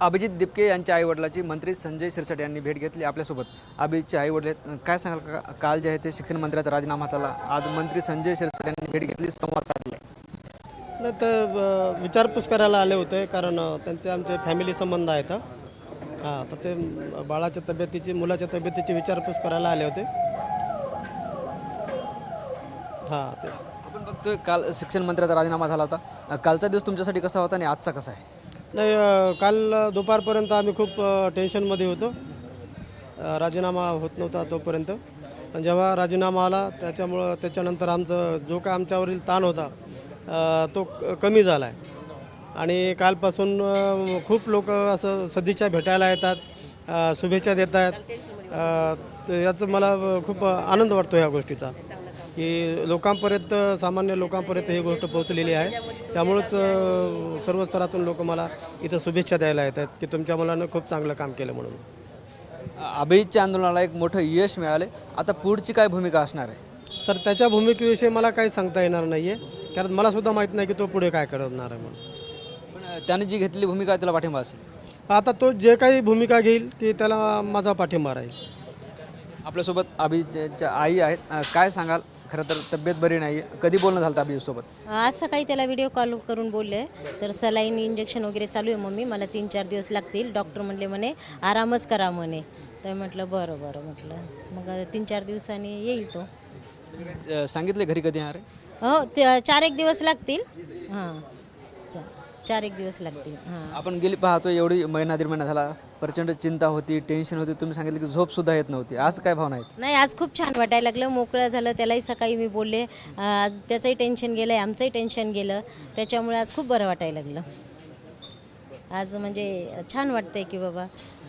अभिजित दिपके यांच्या आईवडिलाची मंत्री संजय शिरसाट यांनी भेट घेतली। आपल्यासोबत अभिजितचे आईवडील काय सांगाल काल जे आहे ते शिक्षण मंत्र्याचा राजीनामा झाला, आज मंत्री संजय शिरसाट यांनी भेट घेतली, संवाद साधला। नाही तर विचारपूस करायला आले होते कारण त्यांचे आमचे फॅमिली संबंध आहेत। हां तर ते बाळाच्या तब्येतीची मुलाच्या तब्येतीची विचारपूस करायला आले होते। हां ते आपण बघतोय काल शिक्षण मंत्र्याचा राजीनामा झाला होता, कालचा दिवस तुमच्यासाठी कसा होता आणि आजचा कसा आहे? नाही काल दुपारपर्यंत आम्ही खूप टेन्शनमध्ये होतो, राजीनामा होत नव्हता तोपर्यंत। पण जेव्हा राजीनामा आला त्याच्यानंतर आमचं जो काय आमच्यावरील ताण होता तो कमी झाला आहे आणि कालपासून खूप लोक असं सदिच्छा भेटायला येतात, शुभेच्छा देत आहेत। याचं मला खूप आनंद वाटतो ह्या गोष्टीचा की लोकांपर्यंत सामान्य लोकांपर्यंत ही गोष्ट पोहोचलेली आहे। त्यामुळेच सर्व स्तरातून लोक मला इथं शुभेच्छा द्यायला येतात की तुमच्या मुलानं खूप चांगलं काम केलं म्हणून। अभिजितच्या आंदोलनाला एक मोठं यश मिळाले, आता पुढची काय भूमिका असणार आहे? सर त्याच्या भूमिकेविषयी मला काही सांगता येणार नाही आहे कारण मलासुद्धा माहीत नाही की तो पुढे काय करणार आहे म्हणून। पण त्याने जी घेतलेली भूमिका त्याला पाठिंबा असेल? आता तो जे काही भूमिका घेईल की त्याला माझा पाठिंबा राहील। आपल्यासोबत अभिजितच्या आई आहेत, काय सांगाल? खरं तर तब्येत बरी नाही आहे, कधी बोलणं झालं अभिजितसोबत? आज सकाळी त्याला व्हिडिओ कॉल करून बोलले तर सलाईन इंजेक्शन वगैरे चालू आहे मम्मी, मला 3-4 दिवस लागतील, डॉक्टर म्हणले म्हणे आरामच करा म्हणे। तर म्हटलं बरं बरं म्हटलं, मग 3-4 दिवसांनी येईल तो। सांगितले घरी कधी येणार आहे? हो ते 4-1 दिवस लागतील। हां 4-1 दिवस लागतील। हां आपण गेली पाहतो एवढी महिना दीड महिना झाला, प्रचंड चिंता होती, टेन्शन होती, तुम्ही सांगितलं की झोपसुद्धा येत नव्हती, आज काय भावना आहेत? नाही आज खूप छान वाटायला लागलं, मोकळं झालं। त्यालाही सकाळी मी बोलले, आज त्याचंही टेन्शन गेलं आहे, आमचंही टेन्शन गेलं, त्याच्यामुळे आज खूप बरं वाटायला लागलं। आज म्हणजे छान वाटतंय की बाबा,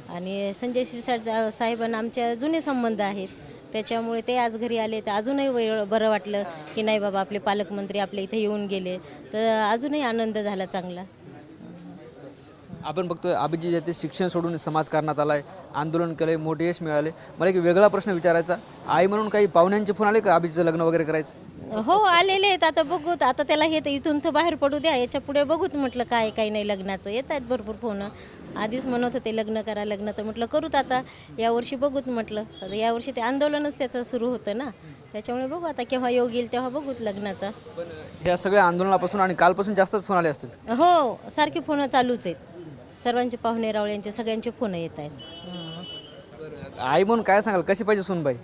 आणि संजय शिरसाट साहेबांना आमच्या जुने संबंध आहेत, त्याच्यामुळे ते आज घरी आले तर अजूनही बरं वाटलं की नाही बाबा आपले पालकमंत्री आपल्या इथे येऊन गेले, तर अजूनही आनंद झाला चांगला। आपण बघतोय अभिजित जे ते शिक्षण सोडून समाजकारणात आलाय, आंदोलन केलंय, मोठे यश मिळाले। मला एक वेगळा प्रश्न विचारायचा, आई म्हणून काही पाहुण्यांचे फोन आले का अभिजितचं लग्न वगैरे करायचं? हो आलेले आहेत, आता बघूत, आता त्याला हे इथून तर बाहेर पडू द्या, याच्या पुढे बघूत म्हटलं काय काही नाही लग्नाचं। येत आहेत भरपूर फोन, आधीच म्हणत होते लग्न करा लग्न, तर म्हटलं करूत आता यावर्षी बघूत म्हटलं। तर यावर्षी ते आंदोलनच त्याचं सुरू होतं ना, त्याच्यामुळे बघू आता केव्हा योग येईल तेव्हा बघूत लग्नाचा। पण या सगळ्या आंदोलनापासून आणि कालपासून जास्तच फोन आले असतील? हो सारखे फोन चालूच आहेत, सर्वांचे पाहुणे रावळ्यांचे सगळ्यांचे फोन येत आहेत। आई म्हणून काय सांगाल, कशी पाहिजे सुनबाई?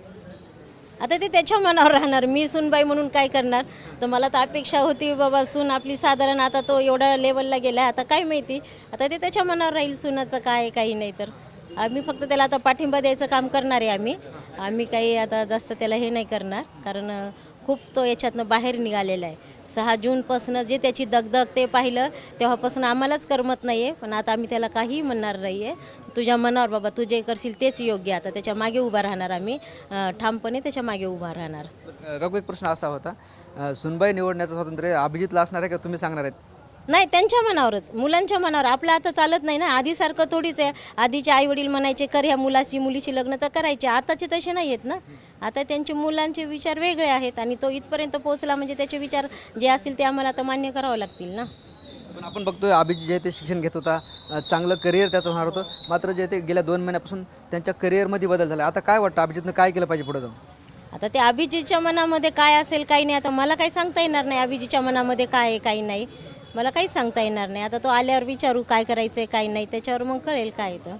आता ते त्याच्या मनावर राहणार, मी सूनबाई म्हणून काय करणार। तर मला तर अपेक्षा होती बाबा सून आपली साधारण, आता तो एवढ्या लेवलला गेला आता काय माहिती, आता ते त्याच्या मनावर राहील सुनाचं काय काही नाही। तर आम्ही फक्त त्याला आता पाठिंबा द्यायचं काम करणार आहे आम्ही काही आता जास्त त्याला हे नाही करणार, कारण खूप तो याच्यातनं बाहेर निघालेला आहे। 6 जूनपासून जे त्याची दगदग ते पाहिलं तेव्हापासून आम्हालाच करमत नाही आहे, पण आता आम्ही त्याला काहीही म्हणणार नाही आहे। तुझ्या मनावर बाबा, तू जे करशील तेच योग्य, आता त्याच्या मागे उभा राहणार आम्ही, ठामपणे त्याच्या मागे उभा राहणार। काकू एक प्रश्न असा होता, सुनबाई निवडण्याचं स्वातंत्र्य अभिजितला असणार आहे का तुम्ही सांगणार आहेत? नाही त्यांच्या मनावरच, मुलांच्या मनावर, आपलं आता चालत नाही ना, आधीसारखं थोडीच आहे। आधीचे आईवडील म्हणायचे कर ह्या मुलीची लग्न तर करायचे, आताचे तसे नाही आहेत ना, आता त्यांचे मुलांचे विचार वेगळे आहेत आणि तो इथपर्यंत पोहोचला म्हणजे त्याचे विचार जे असतील ते आम्हाला आता मान्य करावं लागतील ना। पण आपण बघतोय अभिजित जे ते शिक्षण घेत होता, चांगलं करिअर त्याचं होणार होतं, मात्र जे ते गेल्या 2 महिन्यापासून त्यांच्या करिअरमध्ये बदल झाला। आता काय वाटतं अभिजितनं काय केलं पाहिजे पुढे जाऊन? आता ते अभिजितच्या मनामध्ये काय असेल काही नाही, आता मला काही सांगता येणार नाही अभिजितच्या मनामध्ये काय आहे काही नाही, मला काहीच सांगता येणार नाही। आता तो आल्यावर विचारू काय करायचं आहे काय नाही, त्याच्यावर मग कळेल काय तर।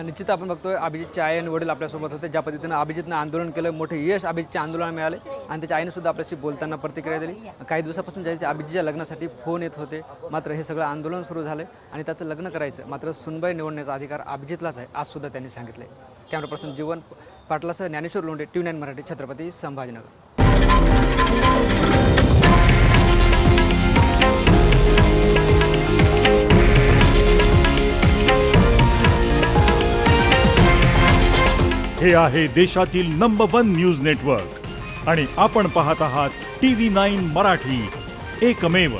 निश्चित आपण बघतोय अभिजितचे आई आणि वडील आपल्यासोबत होते, ज्या पद्धतीनं अभिजितनं आंदोलन केलं, मोठे यश अभिजितच्या आंदोलनाला मिळाले आणि त्याच्या आईने सुद्धा आपल्याशी बोलताना प्रतिक्रिया दिली। काही दिवसापासून ज्याचे अभिजितच्या लग्नासाठी फोन येत होते, मात्र हे सगळं आंदोलन सुरू झालं आणि त्याचं लग्न करायचं, मात्र सुनबाई निवडण्याचा अधिकार अभिजितलाच आहे, आज सुद्धा त्यांनी सांगितले। कॅमेरा पर्सन जीवन पाटलासह ज्ञानेश्वर लोंढे, TV9 मराठी, छत्रपती संभाजीनगर। हे आहे देशातील नंबर 1 न्यूज नेटवर्क आणि आपण पाहत आहात TV9 मराठी, एकमेव।